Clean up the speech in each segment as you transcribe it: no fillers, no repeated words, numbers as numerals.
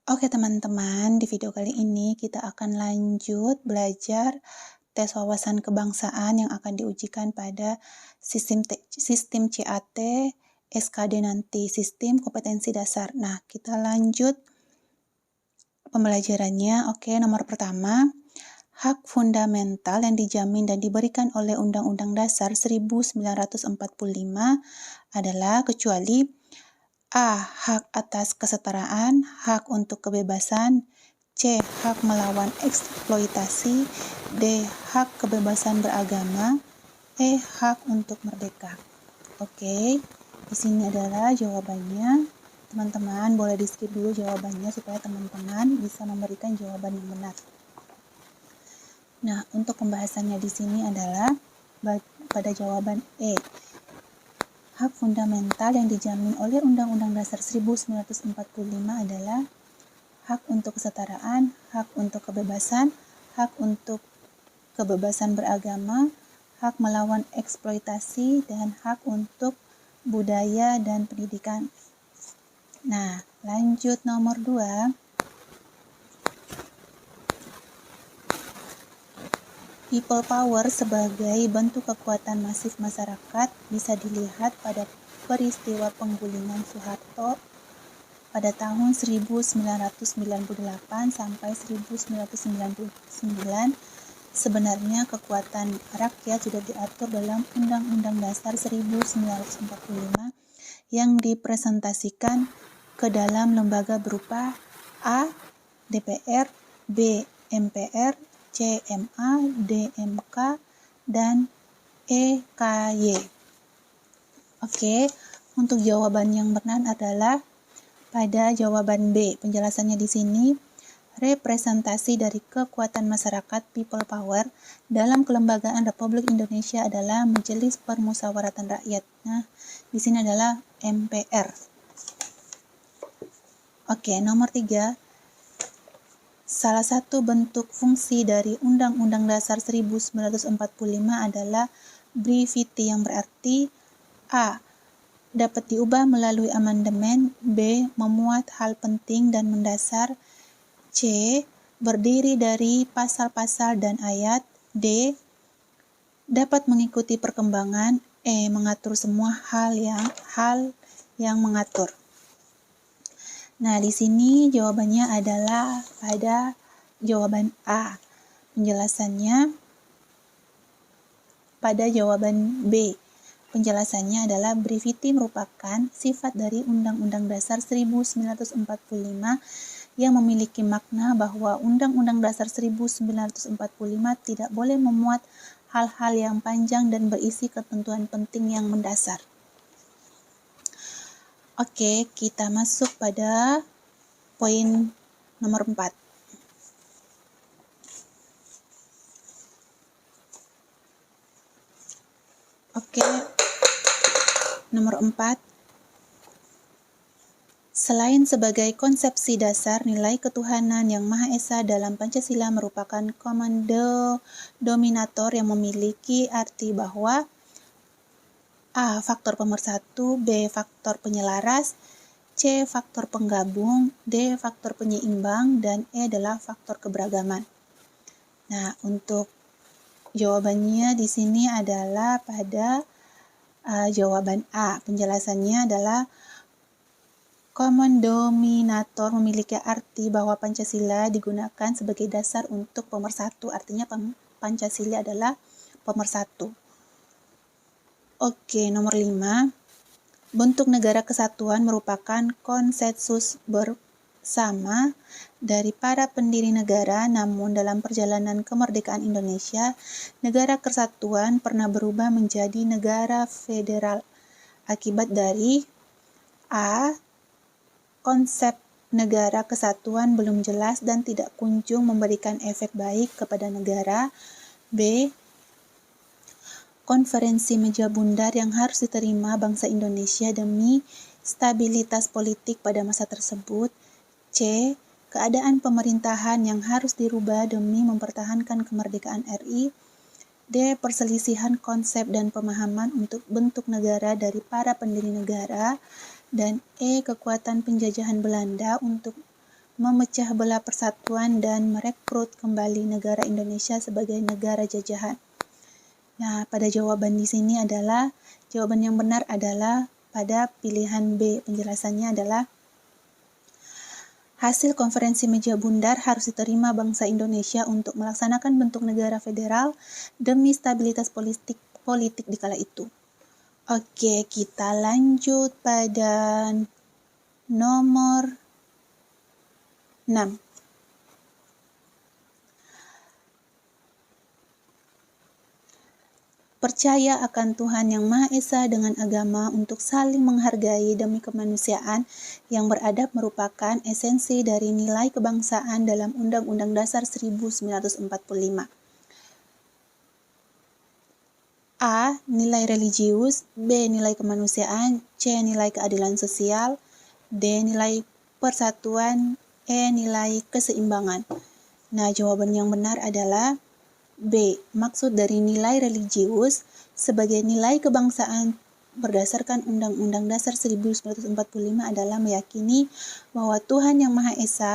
Oke teman-teman, di video kali ini kita akan lanjut belajar tes wawasan kebangsaan yang akan diujikan pada sistem CAT SKD nanti, sistem kompetensi dasar. Nah, kita lanjut pembelajarannya. Oke, nomor pertama, hak fundamental yang dijamin dan diberikan oleh Undang-Undang Dasar 1945 adalah kecuali A. Hak atas kesetaraan, hak untuk kebebasan, C. Hak melawan eksploitasi, D. Hak kebebasan beragama, E. Hak untuk merdeka. Oke, di sini adalah jawabannya. Teman-teman boleh di-skip dulu jawabannya supaya teman-teman bisa memberikan jawaban yang benar. Nah, untuk pembahasannya di sini adalah pada jawaban E. Hak fundamental yang dijamin oleh Undang-Undang Dasar 1945 adalah hak untuk kesetaraan, hak untuk kebebasan, hak untuk kebebasan beragama, hak melawan eksploitasi, dan hak untuk budaya dan pendidikan. Nah, lanjut nomor 2. People power sebagai bentuk kekuatan masif masyarakat bisa dilihat pada peristiwa penggulingan Soeharto pada tahun 1998 sampai 1999. Sebenarnya kekuatan rakyat sudah diatur dalam Undang-Undang Dasar 1945 yang dipresentasikan ke dalam lembaga berupa A. DPR, B. MPR, C. MA, D. MK, dan E. KY. Oke, untuk jawaban yang benar adalah pada jawaban B. Penjelasannya di sini, representasi dari kekuatan masyarakat people power dalam kelembagaan Republik Indonesia adalah Majelis Permusyawaratan Rakyat. Nah, di sini adalah MPR. Oke, nomor 3. Salah satu bentuk fungsi dari Undang-Undang Dasar 1945 adalah brevity yang berarti A. Dapat diubah melalui amandemen, B. Memuat hal penting dan mendasar, C. Berdiri dari pasal-pasal dan ayat, D. Dapat mengikuti perkembangan, E. Mengatur semua hal yang mengatur. Nah, di sini jawabannya adalah pada jawaban A. Penjelasannya pada jawaban B. Penjelasannya adalah brevity merupakan sifat dari Undang-Undang Dasar 1945 yang memiliki makna bahwa Undang-Undang Dasar 1945 tidak boleh memuat hal-hal yang panjang dan berisi ketentuan penting yang mendasar. Oke, kita masuk pada poin nomor 4. Oke, nomor 4. Selain sebagai konsepsi dasar, nilai ketuhanan yang Maha Esa dalam Pancasila merupakan komando dominator yang memiliki arti bahwa A. Faktor pemersatu, B. Faktor penyelaras, C. Faktor penggabung, D. Faktor penyeimbang, dan E adalah faktor keberagaman. Nah, untuk jawabannya di sini adalah pada jawaban A. Penjelasannya adalah common dominator memiliki arti bahwa Pancasila digunakan sebagai dasar untuk pemersatu. Artinya Pancasila adalah pemersatu. Oke, nomor 5. Bentuk negara kesatuan merupakan konsensus bersama dari para pendiri negara, namun dalam perjalanan kemerdekaan Indonesia, negara kesatuan pernah berubah menjadi negara federal akibat dari A. Konsep negara kesatuan belum jelas dan tidak kunjung memberikan efek baik kepada negara, B. Konferensi meja bundar yang harus diterima bangsa Indonesia demi stabilitas politik pada masa tersebut, C. Keadaan pemerintahan yang harus dirubah demi mempertahankan kemerdekaan RI, D. Perselisihan konsep dan pemahaman untuk bentuk negara dari para pendiri negara, dan E. Kekuatan penjajahan Belanda untuk memecah belah persatuan dan merekrut kembali negara Indonesia sebagai negara jajahan. Nah, pada jawaban di sini adalah, jawaban yang benar adalah pada pilihan B. Penjelasannya adalah, hasil konferensi meja bundar harus diterima bangsa Indonesia untuk melaksanakan bentuk negara federal demi stabilitas politik di kala itu. Oke, kita lanjut pada nomor 6. Percaya akan Tuhan Yang Maha Esa dengan agama untuk saling menghargai demi kemanusiaan yang beradab merupakan esensi dari nilai kebangsaan dalam Undang-Undang Dasar 1945. A. Nilai religius, B. Nilai kemanusiaan, C. Nilai keadilan sosial, D. Nilai persatuan, E. Nilai keseimbangan. Nah, jawaban yang benar adalah B. Maksud dari nilai religius sebagai nilai kebangsaan berdasarkan Undang-Undang Dasar 1945 adalah meyakini bahwa Tuhan Yang Maha Esa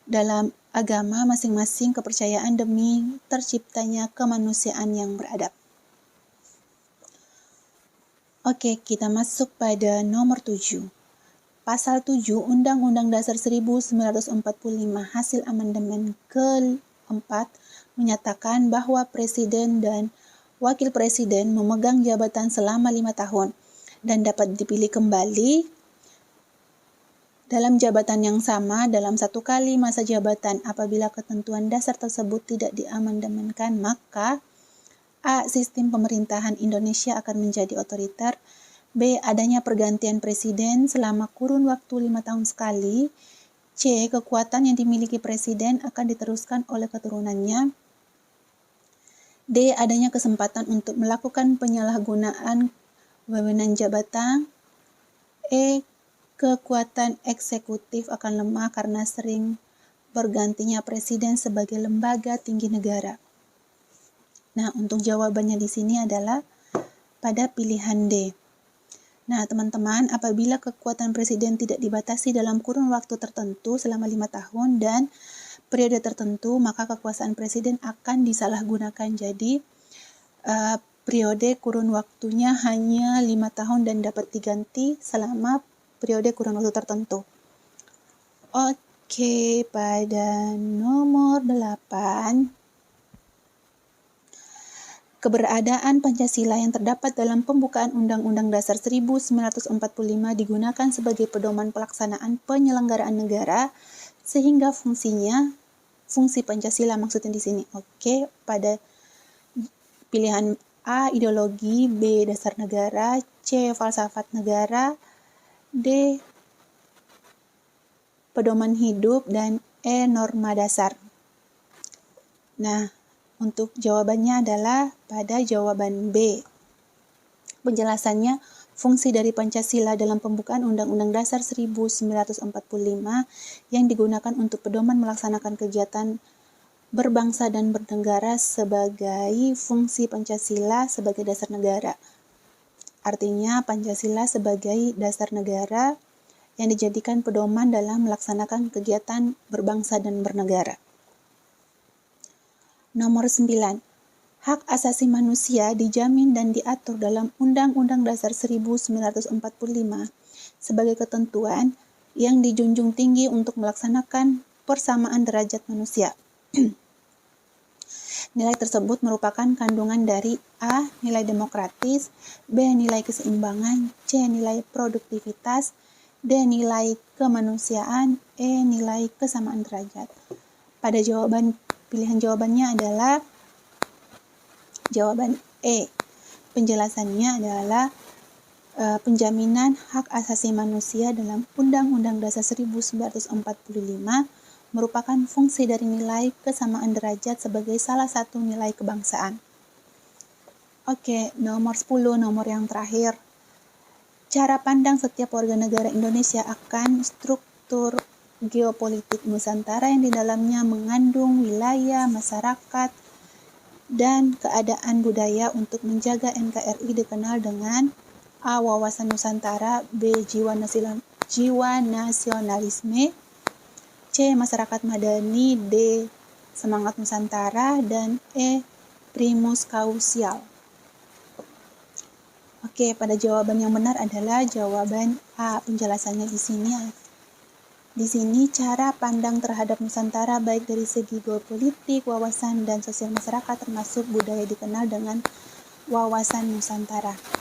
dalam agama masing-masing kepercayaan demi terciptanya kemanusiaan yang beradab. Oke, kita masuk pada nomor 7. Pasal 7 Undang-Undang Dasar 1945 hasil amandemen ke-4 menyatakan bahwa Presiden dan Wakil Presiden memegang jabatan selama 5 tahun dan dapat dipilih kembali dalam jabatan yang sama dalam 1 kali masa jabatan. Apabila ketentuan dasar tersebut tidak diamandemenkan, maka A. Sistem pemerintahan Indonesia akan menjadi otoriter, B. Adanya pergantian presiden selama kurun waktu 5 tahun sekali, C. Kekuatan yang dimiliki presiden akan diteruskan oleh keturunannya, D. Adanya kesempatan untuk melakukan penyalahgunaan wewenang jabatan, E. Kekuatan eksekutif akan lemah karena sering bergantinya presiden sebagai lembaga tinggi negara. Nah, untuk jawabannya di sini adalah pada pilihan D. Nah, teman-teman, apabila kekuatan presiden tidak dibatasi dalam kurun waktu tertentu selama 5 tahun dan periode tertentu, maka kekuasaan presiden akan disalahgunakan. Jadi, periode kurun waktunya hanya 5 tahun dan dapat diganti selama periode kurun waktu tertentu. Oke, pada nomor 8. Keberadaan Pancasila yang terdapat dalam pembukaan Undang-Undang Dasar 1945 digunakan sebagai pedoman pelaksanaan penyelenggaraan negara, sehingga fungsi Pancasila maksudnya di sini. Oke, pada pilihan A. Ideologi, B. Dasar negara, C. Falsafat negara, D. Pedoman hidup, dan E. Norma dasar. Nah, untuk jawabannya adalah pada jawaban B. Penjelasannya, fungsi dari Pancasila dalam pembukaan Undang-Undang Dasar 1945 yang digunakan untuk pedoman melaksanakan kegiatan berbangsa dan bernegara sebagai fungsi Pancasila sebagai dasar negara. Artinya, Pancasila sebagai dasar negara yang dijadikan pedoman dalam melaksanakan kegiatan berbangsa dan bernegara. Nomor 9. Hak asasi manusia dijamin dan diatur dalam Undang-Undang Dasar 1945 sebagai ketentuan yang dijunjung tinggi untuk melaksanakan persamaan derajat manusia. Nilai tersebut merupakan kandungan dari A. Nilai demokratis, B. Nilai keseimbangan, C. Nilai produktivitas, D. Nilai kemanusiaan, E. Nilai kesamaan derajat. Pada pilihan jawabannya adalah jawaban E. Penjelasannya adalah penjaminan hak asasi manusia dalam Undang-Undang Dasar 1945 merupakan fungsi dari nilai kesamaan derajat sebagai salah satu nilai kebangsaan. Oke, nomor 10, nomor yang terakhir. Cara pandang setiap warga negara Indonesia akan struktur geopolitik Nusantara yang di dalamnya mengandung wilayah, masyarakat, dan keadaan budaya untuk menjaga NKRI dikenal dengan A. Wawasan Nusantara, B. Jiwa nasionalisme, C. Masyarakat madani, D. Semangat Nusantara, dan E. Primus Causial. Oke, pada jawaban yang benar adalah jawaban A. Penjelasannya di sini. Di sini cara pandang terhadap Nusantara baik dari segi geopolitik, wawasan, dan sosial masyarakat termasuk budaya dikenal dengan wawasan Nusantara.